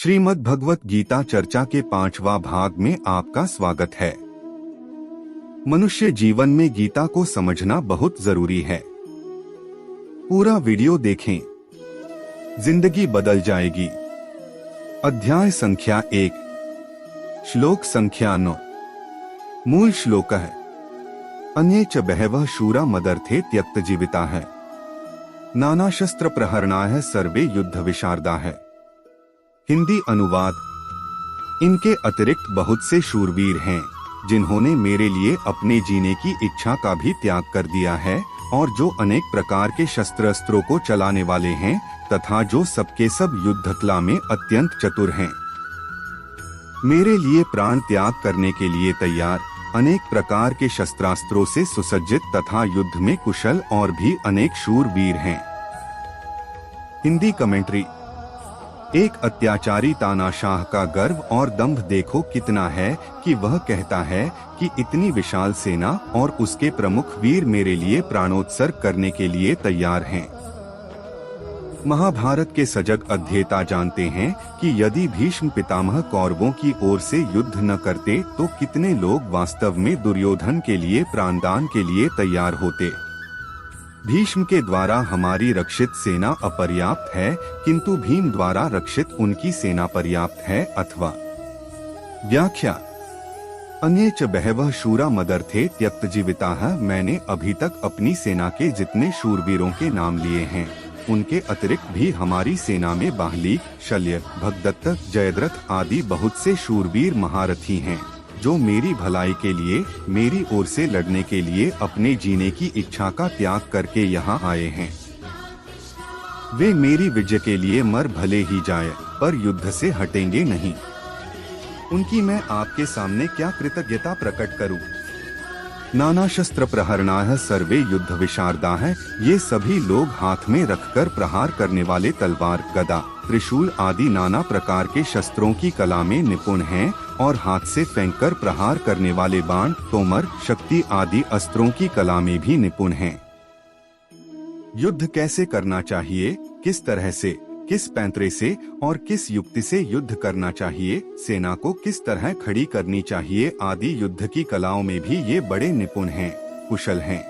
श्रीमद् भगवत गीता चर्चा के 5वां भाग में आपका स्वागत है। मनुष्य जीवन में गीता को समझना बहुत जरूरी है। पूरा वीडियो देखें, जिंदगी बदल जाएगी। अध्याय संख्या 1, श्लोक संख्या 9। मूल श्लोक है, अन्ये च बहवः शूरा मदर्थे त्यक्त जीविता है, नाना शस्त्र प्रहरणाः सर्वे युद्ध विशारदा है। हिंदी अनुवाद, इनके अतिरिक्त बहुत से शूरवीर हैं जिन्होंने मेरे लिए अपने जीने की इच्छा का भी त्याग कर दिया है और जो अनेक प्रकार के शस्त्रास्त्रों को चलाने वाले हैं तथा जो सबके सब युद्ध कला में अत्यंत चतुर हैं। मेरे लिए प्राण त्याग करने के लिए तैयार, अनेक प्रकार के शस्त्रास्त्रों से सुसज्जित तथा युद्ध में कुशल और भी अनेक शूरवीर हैं। हिंदी कमेंट्री। एक अत्याचारी तानाशाह का गर्व और दंभ देखो कितना है कि वह कहता है कि इतनी विशाल सेना और उसके प्रमुख वीर मेरे लिए प्राणोत्सर्ग करने के लिए तैयार हैं। महाभारत के सजग अध्येता जानते हैं कि यदि भीष्म पितामह कौरवों की ओर से युद्ध न करते तो कितने लोग वास्तव में दुर्योधन के लिए प्राणदान के लिए तैयार होते। भीष्म के द्वारा हमारी रक्षित सेना अपर्याप्त है, किंतु भीम द्वारा रक्षित उनकी सेना पर्याप्त है। अथवा व्याख्या, अन्ये च बहवः शूरा मदर्थे त्यक्त जीविताः। मैंने अभी तक अपनी सेना के जितने शूरवीरों के नाम लिए हैं उनके अतिरिक्त भी हमारी सेना में बाहलीक, शल्य, भगदत्त, जयद्रथ आदि बहुत से शूरवीर महारथी हैं जो मेरी भलाई के लिए, मेरी ओर से लड़ने के लिए अपने जीने की इच्छा का त्याग करके यहाँ आए हैं। वे मेरी विजय के लिए मर भले ही जाए पर युद्ध से हटेंगे नहीं। उनकी मैं आपके सामने क्या कृतज्ञता प्रकट करूं? नाना शस्त्र प्रहरणाः सर्वे युद्ध विशारदा है। ये सभी लोग हाथ में रखकर प्रहार करने वाले तलवार, गदा, त्रिशूल आदि नाना प्रकार के शस्त्रों की कला में निपुण हैं और हाथ से फेंककर प्रहार करने वाले बाण, तोमर, शक्ति आदि अस्त्रों की कला में भी निपुण हैं। युद्ध कैसे करना चाहिए, किस तरह से, किस पैंतरे से और किस युक्ति से युद्ध करना चाहिए, सेना को किस तरह खड़ी करनी चाहिए आदि युद्ध की कलाओं में भी ये बड़े निपुण हैं, कुशल हैं।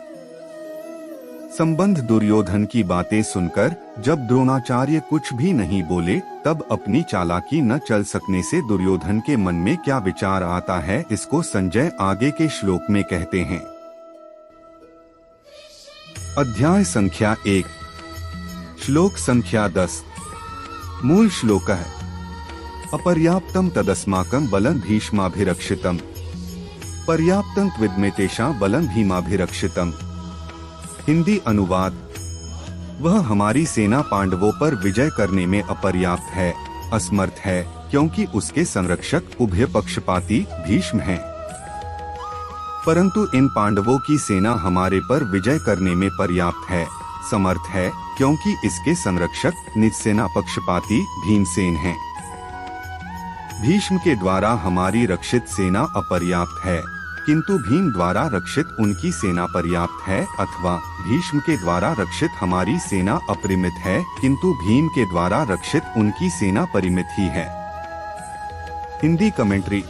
संबंध दुर्योधन की बातें सुनकर जब द्रोणाचार्य कुछ भी नहीं बोले तब अपनी चालाकी न चल सकने से दुर्योधन के मन में क्या विचार आता है, इसको संजय आगे के श्लोक में कहते हैं। अध्याय संख्या 1, श्लोक संख्या 10। मूल श्लोक है, अपर्याप्तम तदस्माकं बलं भीष्माभिरक्षितम्, पर्याप्तं त्विद्मे तेषां बलं भीमाभिरक्षितम्। हिंदी अनुवाद, वह हमारी सेना पांडवों पर विजय करने में अपर्याप्त है, असमर्थ है, क्योंकि उसके संरक्षक उभय पक्षपाती भीष्म हैं। परंतु इन पांडवों की सेना हमारे पर विजय करने में पर्याप्त है, समर्थ है, क्योंकि इसके संरक्षक निज सेना पक्षपाती भीमसेन हैं। भीष्म के द्वारा हमारी रक्षित सेना अपर्याप्त है, किंतु भीम द्वारा रक्षित उनकी सेना पर्याप्त है। अथवा भीष्म के द्वारा रक्षित हमारी सेना अपरिमित है, किंतु भीम के द्वारा रक्षित उनकी सेना परिमित ही है। हिंदी कमेंट्री।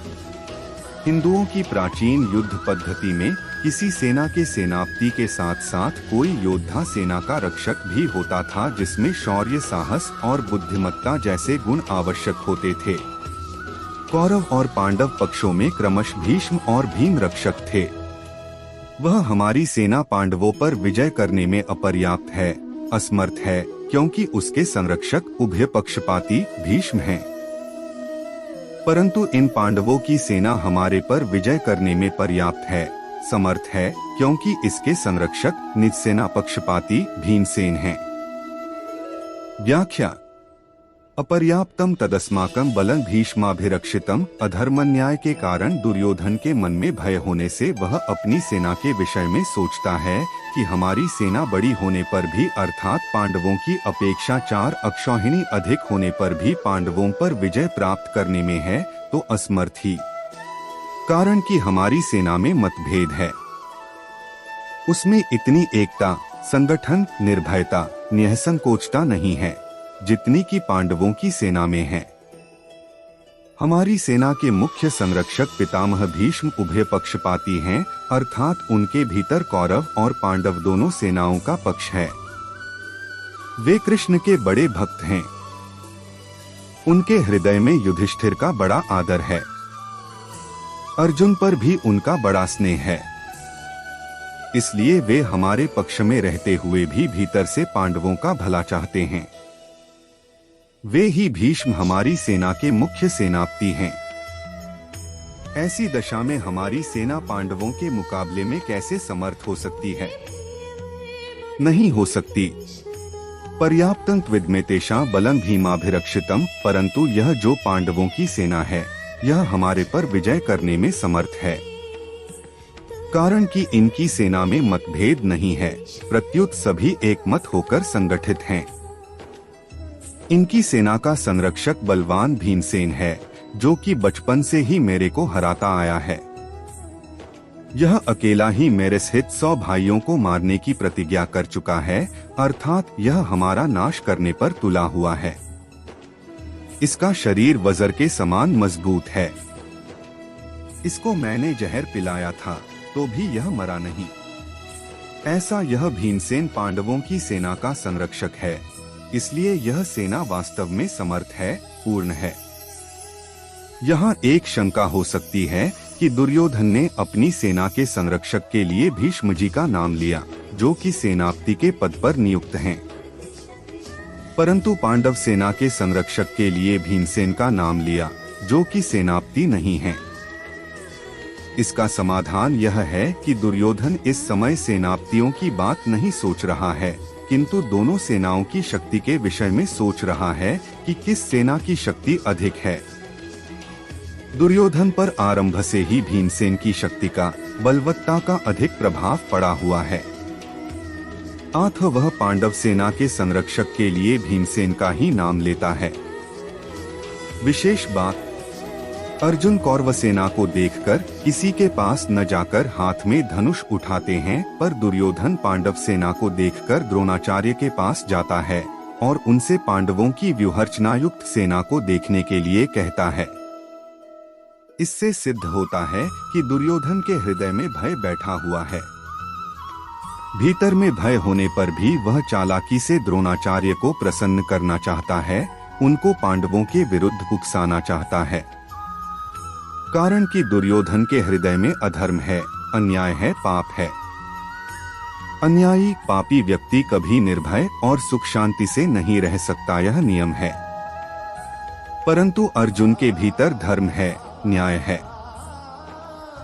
हिंदुओं की प्राचीन युद्ध पद्धति में किसी सेना के सेनापति के साथ साथ कोई योद्धा सेना का रक्षक भी होता था, जिसमें शौर्य, साहस और बुद्धिमत्ता जैसे गुण आवश्यक होते थे। कौरव और पांडव पक्षों में क्रमश भीष्म और भीम रक्षक थे। वह हमारी सेना पांडवों पर विजय करने में अपर्याप्त है, असमर्थ है, क्योंकि उसके संरक्षक उभय पक्षपाती भीष्म हैं। परंतु इन पांडवों की सेना हमारे पर विजय करने में पर्याप्त है, समर्थ है, क्योंकि इसके संरक्षक निज सेना पक्षपाती भीमसेन हैं। व्याख्या, अपर्याप्तम तदस्माकं बलं भीष्माभिरक्षितम्। अधर्मन्याय के कारण दुर्योधन के मन में भय होने से वह अपनी सेना के विषय में सोचता है कि हमारी सेना बड़ी होने पर भी, अर्थात पांडवों की अपेक्षा 4 अक्षौहिणी अधिक होने पर भी पांडवों पर विजय प्राप्त करने में है तो असमर्थ ही, कारण कि हमारी सेना में मतभेद है। उसमें इतनी एकता, संगठन, निर्भयता, निःसंकोचता नहीं है जितनी की पांडवों की सेना में है। हमारी सेना के मुख्य संरक्षक पितामह भीष्म उभय पक्षपाती हैं, अर्थात उनके भीतर कौरव और पांडव दोनों सेनाओं का पक्ष है। वे कृष्ण के बड़े भक्त हैं। उनके हृदय में युधिष्ठिर का बड़ा आदर है। अर्जुन पर भी उनका बड़ा स्नेह है। इसलिए वे हमारे पक्ष में रहते हुए भी भीतर से पांडवों का भला चाहते हैं। वे ही भीष्म हमारी सेना के मुख्य सेनापति हैं। ऐसी दशा में हमारी सेना पांडवों के मुकाबले में कैसे समर्थ हो सकती है? नहीं हो सकती। पर्याप्तं विद्मेतेषां बलं भीमाभिरक्षितम्, परंतु यह जो पांडवों की सेना है, यह हमारे पर विजय करने में समर्थ है। कारण कि इनकी सेना में मतभेद नहीं है, प्रत्युत सभी एक मत होकर संगठित हैं। इनकी सेना का संरक्षक बलवान भीमसेन है, जो कि बचपन से ही मेरे को हराता आया है। यह अकेला ही मेरे सहित 100 भाइयों को मारने की प्रतिज्ञा कर चुका है, अर्थात यह हमारा नाश करने पर तुला हुआ है। इसका शरीर वज्र के समान मजबूत है। इसको मैंने जहर पिलाया था तो भी यह मरा नहीं। ऐसा यह भीमसेन पांडवों की सेना का संरक्षक है, इसलिए यह सेना वास्तव में समर्थ है, पूर्ण है। यहाँ एक शंका हो सकती है कि दुर्योधन ने अपनी सेना के संरक्षक के लिए भीष्म जी का नाम लिया, जो कि सेनापति के पद पर नियुक्त हैं। परंतु पांडव सेना के संरक्षक के लिए भीमसेन का नाम लिया, जो कि सेनापति नहीं है। इसका समाधान यह है कि दुर्योधन इस समय सेनापतियों की बात नहीं सोच रहा है, किंतु दोनों सेनाओं की शक्ति के विषय में सोच रहा है कि किस सेना की शक्ति अधिक है। दुर्योधन पर आरंभ से ही भीमसेन की शक्ति का, बलवत्ता का अधिक प्रभाव पड़ा हुआ है। अतः वह पांडव सेना के संरक्षक के लिए भीमसेन का ही नाम लेता है। विशेष बात, अर्जुन कौरव सेना को देखकर किसी के पास न जाकर हाथ में धनुष उठाते हैं, पर दुर्योधन पांडव सेना को देखकर द्रोणाचार्य के पास जाता है और उनसे पांडवों की व्यूहरचना युक्त सेना को देखने के लिए कहता है। इससे सिद्ध होता है कि दुर्योधन के हृदय में भय बैठा हुआ है। भीतर में भय होने पर भी वह चालाकी से द्रोणाचार्य को प्रसन्न करना चाहता है, उनको पांडवों के विरुद्ध उकसाना चाहता है। कारण कि दुर्योधन के हृदय में अधर्म है, अन्याय है, पाप है। अन्यायी पापी व्यक्ति कभी निर्भय और सुख शांति से नहीं रह सकता, यह नियम है। परंतु अर्जुन के भीतर धर्म है, न्याय है।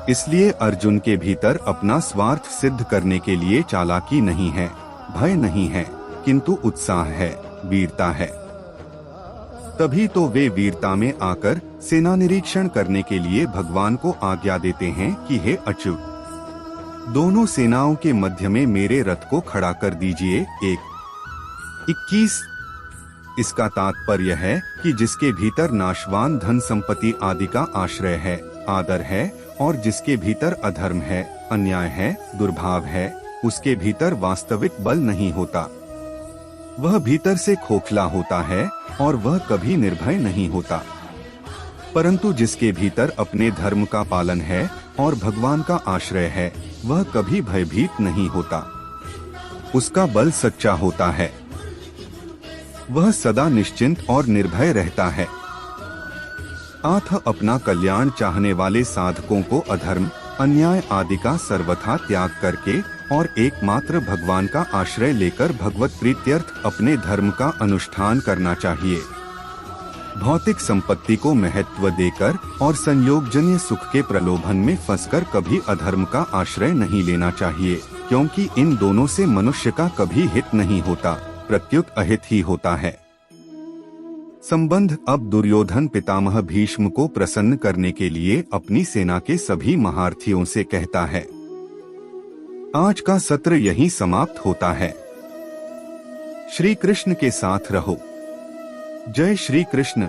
इसलिए अर्जुन के भीतर अपना स्वार्थ सिद्ध करने के लिए चालाकी नहीं है, भय नहीं है, किंतु उत्साह है, वीरता है। तभी तो वे वीरता में आकर सेना निरीक्षण करने के लिए भगवान को आज्ञा देते हैं कि हे अच्युत, दोनों सेनाओं के मध्य में मेरे रथ को खड़ा कर दीजिए। 21। इसका तात्पर्य है कि जिसके भीतर नाशवान धन संपत्ति आदि का आश्रय है, आदर है, और जिसके भीतर अधर्म है, अन्याय है, दुर्भाव है, उसके भीतर वास्तविक बल नहीं होता। वह भीतर से खोखला होता है और वह कभी निर्भय नहीं होता। परंतु जिसके भीतर अपने धर्म का पालन है और भगवान का आश्रय है, वह कभी भयभीत नहीं होता। उसका बल सच्चा होता है। वह सदा निश्चिंत और निर्भय रहता है। अतः अपना कल्याण चाहने वाले साधकों को अधर्म, अन्याय आदि का सर्वथा त्याग करके और एकमात्र भगवान का आश्रय लेकर भगवत प्रीत्यर्थ अपने धर्म का अनुष्ठान करना चाहिए। भौतिक संपत्ति को महत्व देकर और संयोगजन्य सुख के प्रलोभन में फंसकर कभी अधर्म का आश्रय नहीं लेना चाहिए, क्योंकि इन दोनों से मनुष्य का कभी हित नहीं होता, प्रत्युत अहित ही होता है। संबंध अब दुर्योधन पितामह भीष्म को प्रसन्न करने के लिए अपनी सेना के सभी महारथियों से कहता है। आज का सत्र यहीं समाप्त होता है। श्री कृष्ण के साथ रहो। जय श्री कृष्ण।